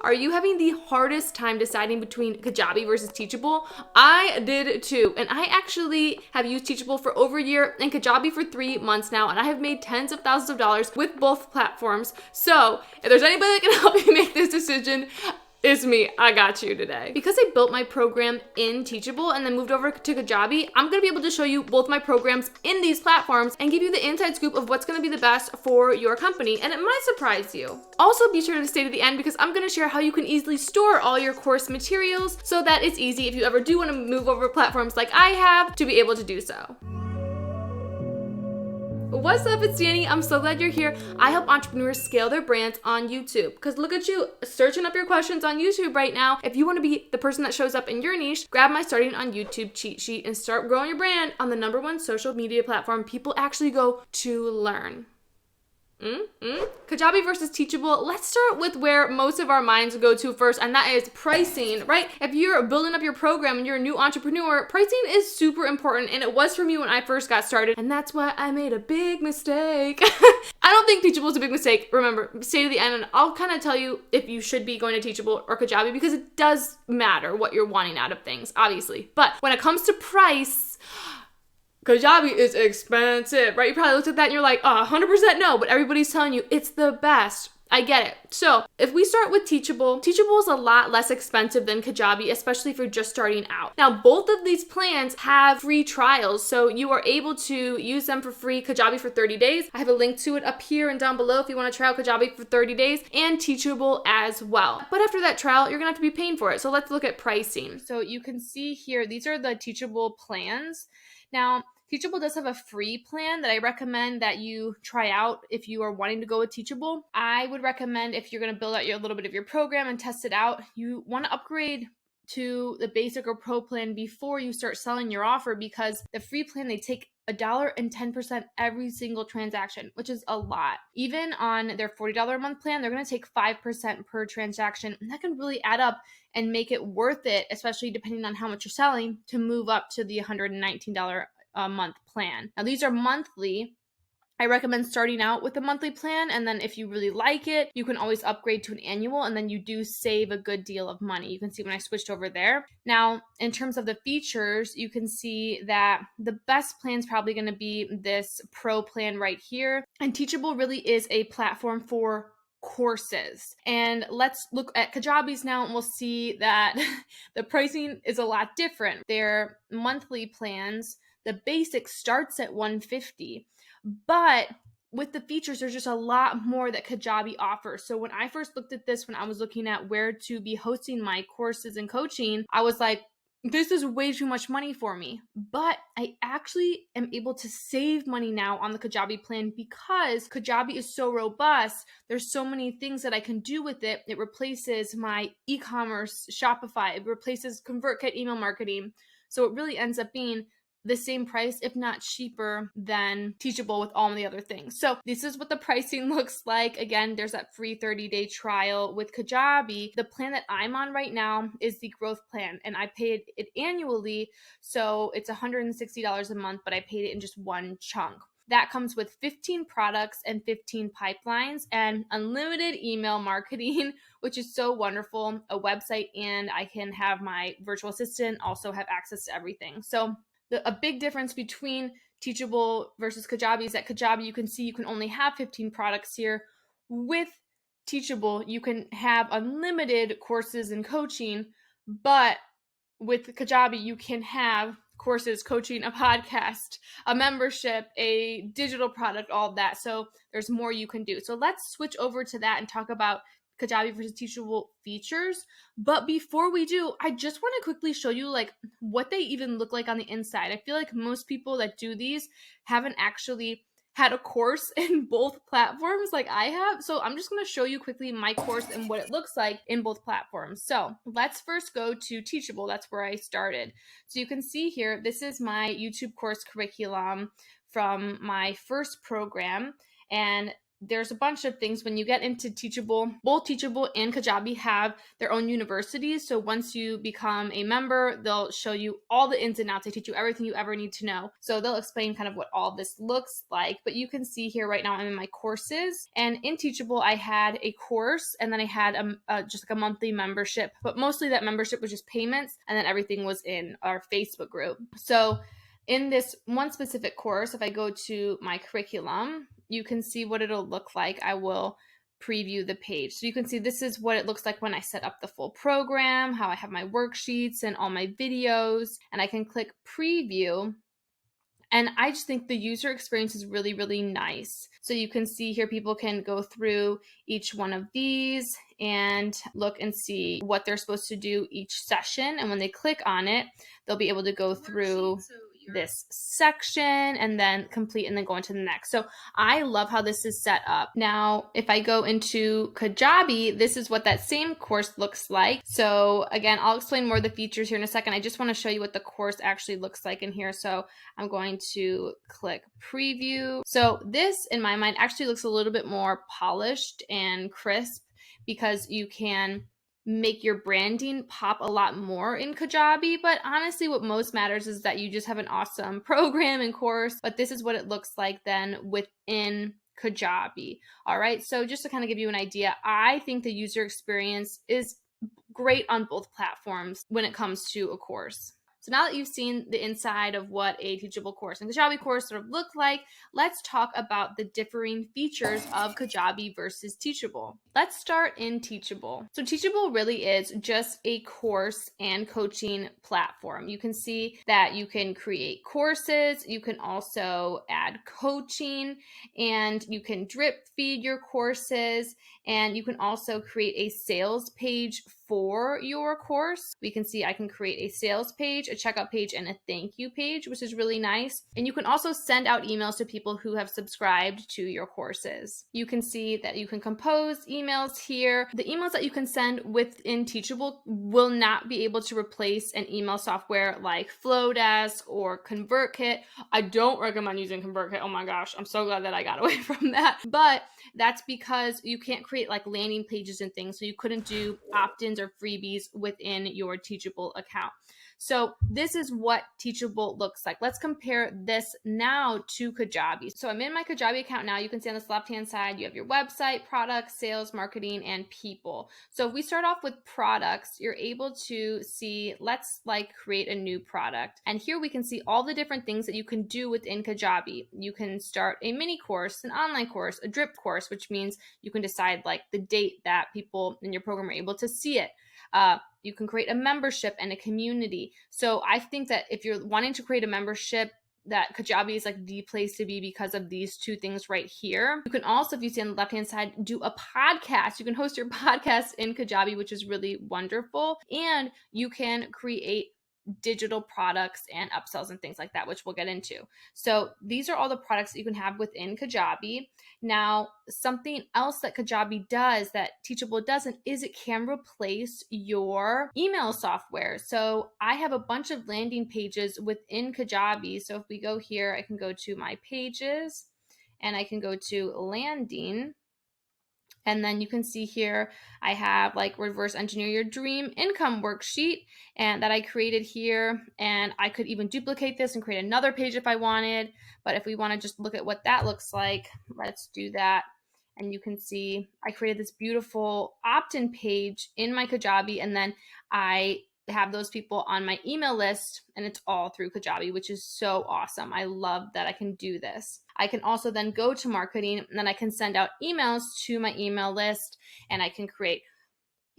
Are you having the hardest time deciding between Kajabi versus Teachable? I did too, and I actually have used Teachable for over a year and Kajabi for 3 months now, and I have made tens of thousands of dollars with both platforms. So if there's anybody that can help me make this decision, it's me. I got you today. Because I built my program in Teachable and then moved over to Kajabi, I'm gonna be able to show you both my programs in these platforms and give you the inside scoop of what's gonna be the best for your company, and it might surprise you. Also, be sure to stay to the end because I'm gonna share how you can easily store all your course materials so that it's easy if you ever do wanna move over platforms like I have to be able to do so. What's up, it's Danie. I'm so glad you're here. I help entrepreneurs scale their brands on YouTube. Because look at you, searching up your questions on YouTube right now. If you want to be the person that shows up in your niche, grab my starting on YouTube cheat sheet and start growing your brand on the #1 social media platform people actually go to learn. Kajabi versus Teachable. Let's start with where most of our minds go to first, and that is pricing, right? If you're building up your program and you're a new entrepreneur, pricing is super important, and it was for me when I first got started, and that's why I made a big mistake. I don't think Teachable is a big mistake. Remember, stay to the end, and I'll kind of tell you if you should be going to Teachable or Kajabi because it does matter what you're wanting out of things, obviously. But when it comes to price, Kajabi is expensive, right? You probably looked at that and you're like, oh, 100% no, but everybody's telling you it's the best. I get it. So if we start with Teachable, Teachable is a lot less expensive than Kajabi, especially if you're just starting out. Now, both of these plans have free trials, so you are able to use them for free. Kajabi for 30 days. I have a link to it up here and down below if you want to try out Kajabi for 30 days, and Teachable as well. But after that trial, you're gonna have to be paying for it. So let's look at pricing. So you can see here, these are the Teachable plans. Now, Teachable does have a free plan that I recommend that you try out if you are wanting to go with Teachable. I would recommend if you're going to build out a little bit of your program and test it out, you want to upgrade to the basic or pro plan before you start selling your offer, because the free plan, they take $1 and 10% every single transaction, which is a lot. Even on their $40 a month plan, they're going to take 5% per transaction, and that can really add up and make it worth it, especially depending on how much you're selling, to move up to the $119 a month plan. Now, these are monthly. I recommend starting out with a monthly plan, and then if you really like it, you can always upgrade to an annual, and then you do save a good deal of money. You can see when I switched over there. Now, in terms of the features, you can see that the best plan is probably going to be this pro plan right here. And Teachable really is a platform for courses. And let's look at Kajabi's now, and we'll see that the pricing is a lot different. Their monthly plans, the basic starts at $150, but with the features, there's just a lot more that Kajabi offers. So when I first looked at this, when I was looking at where to be hosting my courses and coaching, I was like, this is way too much money for me. But I actually am able to save money now on the Kajabi plan because Kajabi is so robust. There's so many things that I can do with it. It replaces my e-commerce, Shopify. It replaces ConvertKit email marketing. So it really ends up being the same price, if not cheaper, than Teachable with all the other things. So this is what the pricing looks like. Again, there's that free 30-day trial with Kajabi. The plan that I'm on right now is the growth plan, and I paid it annually. So it's $160 a month, but I paid it in just one chunk. That comes with 15 products and 15 pipelines and unlimited email marketing, which is so wonderful, a website, and I can have my virtual assistant also have access to everything. So a big difference between Teachable versus Kajabi is that Kajabi, you can see you can only have 15 products here. With Teachable, you can have unlimited courses and coaching, but with Kajabi, you can have courses, coaching, a podcast, a membership, a digital product, all of that. So there's more you can do. So let's switch over to that and talk about Kajabi versus Teachable features. But before we do, I just want to quickly show you like what they even look like on the inside. I feel like most people that do these haven't actually had a course in both platforms like I have. So I'm just going to show you quickly my course and what it looks like in both platforms. So let's first go to Teachable. That's where I started. So you can see here, this is my YouTube course curriculum from my first program. And there's a bunch of things when you get into Teachable. Both Teachable and Kajabi have their own universities. So once you become a member, they'll show you all the ins and outs. They teach you everything you ever need to know. So they'll explain kind of what all this looks like. But you can see here right now I'm in my courses, and in Teachable I had a course, and then I had just like a monthly membership, but mostly that membership was just payments, and then everything was in our Facebook group. So in this one specific course, if I go to my curriculum, you can see what it'll look like. I will preview the page. So you can see this is what it looks like when I set up the full program, how I have my worksheets and all my videos, and I can click preview. And I just think the user experience is really, really nice. So you can see here, people can go through each one of these and look and see what they're supposed to do each session. And when they click on it, they'll be able to go through this section and then complete and then go into the next. So I love how this is set up. Now, if I go into Kajabi, this is what that same course looks like. So again, I'll explain more of the features here in a second. I just want to show you what the course actually looks like in here. So I'm going to click preview. So this, in my mind, actually looks a little bit more polished and crisp because you can make your branding pop a lot more in Kajabi. But honestly, what most matters is that you just have an awesome program and course. But this is what it looks like then within Kajabi. All right. So just to kind of give you an idea, I think the user experience is great on both platforms when it comes to a course. So now that you've seen the inside of what a Teachable course and Kajabi course sort of look like, let's talk about the differing features of Kajabi versus Teachable. Let's start in Teachable. So Teachable really is just a course and coaching platform. You can see that you can create courses, you can also add coaching, and you can drip feed your courses, and you can also create a sales page for your course. We can see I can create a sales page, a checkout page, and a thank you page, which is really nice. And you can also send out emails to people who have subscribed to your courses. You can see that you can compose emails here. The emails that you can send within Teachable will not be able to replace an email software like Flowdesk or ConvertKit. I don't recommend using ConvertKit. Oh my gosh, I'm so glad that I got away from that. But that's because you can't create like landing pages and things. So you couldn't do opt-ins or freebies within your Teachable account. So this is what Teachable looks like. Let's compare this now to Kajabi. So I'm in my Kajabi account now. You can see on this left-hand side, you have your website, products, sales, marketing, and people. So if we start off with products, you're able to see, let's like create a new product. And here we can see all the different things that you can do within Kajabi. You can start a mini course, an online course, a drip course, which means you can decide like the date that people in your program are able to see it. You can create a membership and a community. So I think that if you're wanting to create a membership, that Kajabi is like the place to be because of these two things right here. You can also, if you see on the left-hand side, do a podcast. You can host your podcast in Kajabi, which is really wonderful. And you can create digital products and upsells and things like that, which we'll get into. So these are all the products that you can have within Kajabi. Now, something else that Kajabi does that Teachable doesn't is it can replace your email software. So I have a bunch of landing pages within Kajabi. So if we go here, I can go to my pages and I can go to landing. And then you can see here, I have like reverse engineer your dream income worksheet and that I created here. And I could even duplicate this and create another page if I wanted. But if we want to just look at what that looks like, let's do that. And you can see I created this beautiful opt-in page in my Kajabi. And then I have those people on my email list, and it's all through Kajabi, which is so awesome. I love that I can do this. I can also then go to marketing, and then I can send out emails to my email list, and I can create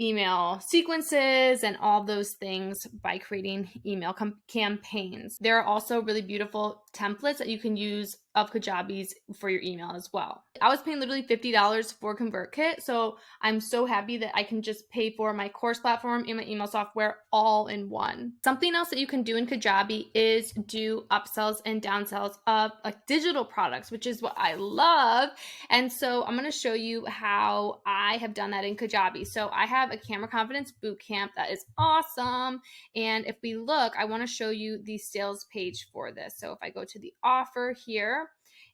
email sequences and all those things by creating email campaigns. There are also really beautiful templates that you can use of Kajabi's for your email as well. I was paying literally $50 for ConvertKit, so I'm so happy that I can just pay for my course platform and my email software all in one. Something else that you can do in Kajabi is do upsells and downsells of like digital products, which is what I love. And so I'm going to show you how I have done that in Kajabi. So I have a Camera Confidence Bootcamp that is awesome. And if we look, I want to show you the sales page for this. So if I go to the offer here,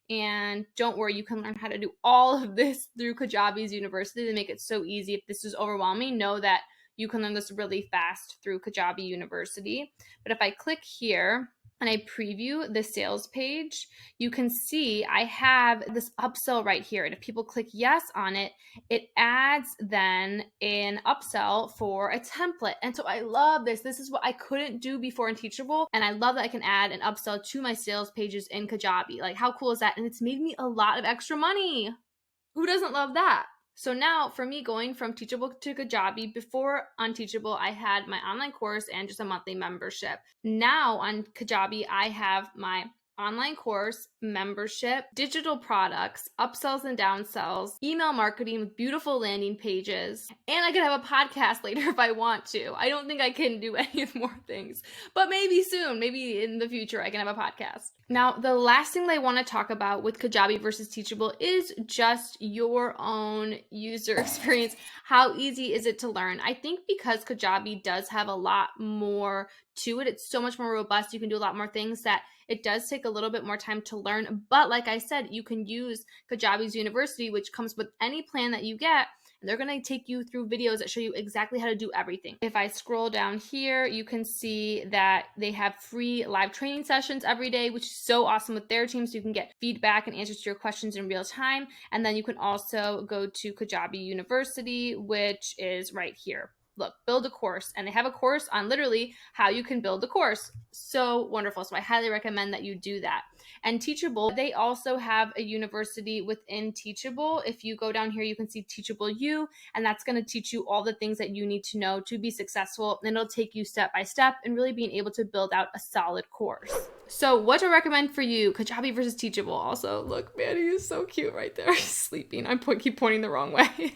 And don't worry, you can learn how to do all of this through Kajabi's University. They make it so easy. If this is overwhelming, know that you can learn this really fast through Kajabi University. But if I click here and I preview the sales page, you can see I have this upsell right here. And if people click yes on it, it adds then an upsell for a template. And so I love this. This is what I couldn't do before in Teachable. And I love that I can add an upsell to my sales pages in Kajabi. Like, how cool is that? And it's made me a lot of extra money. Who doesn't love that? So now for me, going from Teachable to Kajabi, before on Teachable, I had my online course and just a monthly membership. Now on Kajabi, I have my online course, membership, digital products, upsells and downsells, email marketing with beautiful landing pages, and I could have a podcast later if I want to. I don't think I can do any more things, but maybe soon, maybe in the future, I can have a podcast. Now, the last thing that I want to talk about with Kajabi versus Teachable is just your own user experience. How easy is it to learn? I think because Kajabi does have a lot more to it, it's so much more robust. You can do a lot more things that it does take a little bit more time to learn. But like I said, you can use Kajabi's University, which comes with any plan that you get. And they're going to take you through videos that show you exactly how to do everything. If I scroll down here, you can see that they have free live training sessions every day, which is so awesome with their team. So you can get feedback and answers to your questions in real time. And then you can also go to Kajabi University, which is right here. Look, build a course. And they have a course on literally how you can build a course. So wonderful. So I highly recommend that you do that. And Teachable, they also have a university within Teachable. If you go down here, you can see Teachable U, and that's going to teach you all the things that you need to know to be successful. And it'll take you step by step and really being able to build out a solid course. So what to recommend for you, Kajabi versus Teachable. Also, look, Manny is so cute right there. He's sleeping. I keep pointing the wrong way.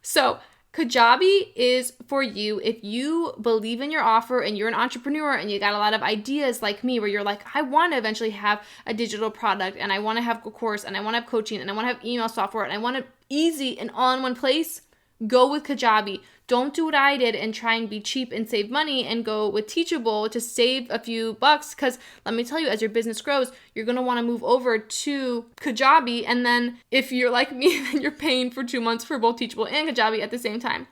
So Kajabi is for you if you believe in your offer and you're an entrepreneur and you got a lot of ideas like me where you're like, I want to eventually have a digital product and I want to have a course and I want to have coaching and I want to have email software and I want it easy and all in one place. Go with Kajabi. Don't do what I did and try and be cheap and save money and go with Teachable to save a few bucks, because let me tell you, as your business grows, you're going to want to move over to Kajabi. And then if you're like me, then you're paying for 2 months for both Teachable and Kajabi at the same time.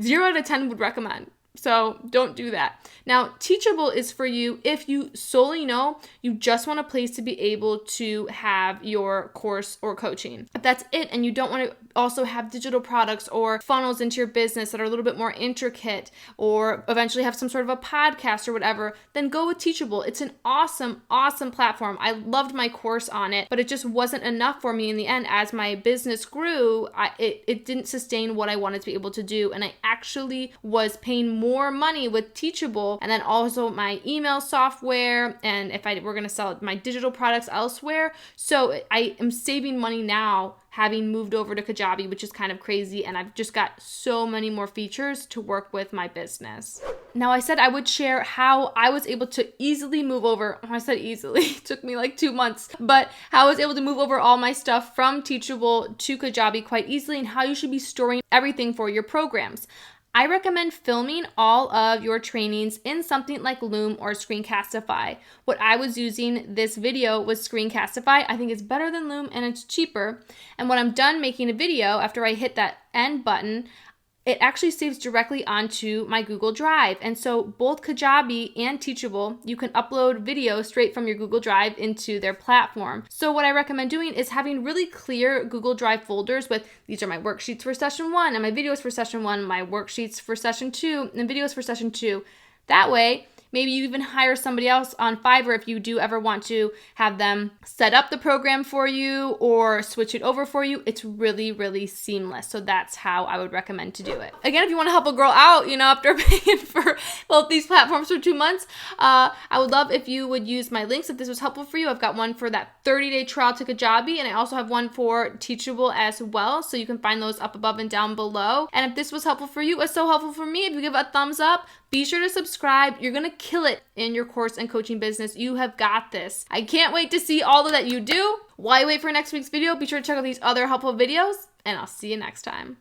0 out of 10 would recommend. So don't do that. Now, Teachable is for you if you solely know you just want a place to be able to have your course or coaching. If that's it, and you don't want to also have digital products or funnels into your business that are a little bit more intricate, or eventually have some sort of a podcast or whatever, then go with Teachable. It's an awesome, awesome platform. I loved my course on it, but it just wasn't enough for me in the end. As my business grew, it didn't sustain what I wanted to be able to do. And I actually was paying more money with Teachable, and then also my email software, and if I were going to sell my digital products elsewhere. So I am saving money now having moved over to Kajabi, which is kind of crazy, and I've just got so many more features to work with my business. Now, I said I would share how I was able to easily move over. I said easily, it took me like 2 months, but how I was able to move over all my stuff from Teachable to Kajabi quite easily, and how you should be storing everything for your programs. I recommend filming all of your trainings in something like Loom or Screencastify. What I was using this video was Screencastify. I think it's better than Loom and it's cheaper. And when I'm done making a video, after I hit that end button, it actually saves directly onto my Google Drive. And so both Kajabi and Teachable, you can upload videos straight from your Google Drive into their platform. So what I recommend doing is having really clear Google Drive folders with, these are my worksheets for session 1 and my videos for session 1, my worksheets for session 2 and videos for session 2. That way, maybe you even hire somebody else on Fiverr if you do ever want to have them set up the program for you or switch it over for you. It's really, really seamless. So that's how I would recommend to do it. Again, if you want to help a girl out, after paying for both these platforms for 2 months, I would love if you would use my links if this was helpful for you. I've got one for that 30-day trial to Kajabi, and I also have one for Teachable as well. So you can find those up above and down below. And if this was helpful for you, it's so helpful for me. If you give it a thumbs up, be sure to subscribe. You're going to kill it in your course and coaching business. You have got this. I can't wait to see all that you do. While you wait for next week's video, be sure to check out these other helpful videos, and I'll see you next time.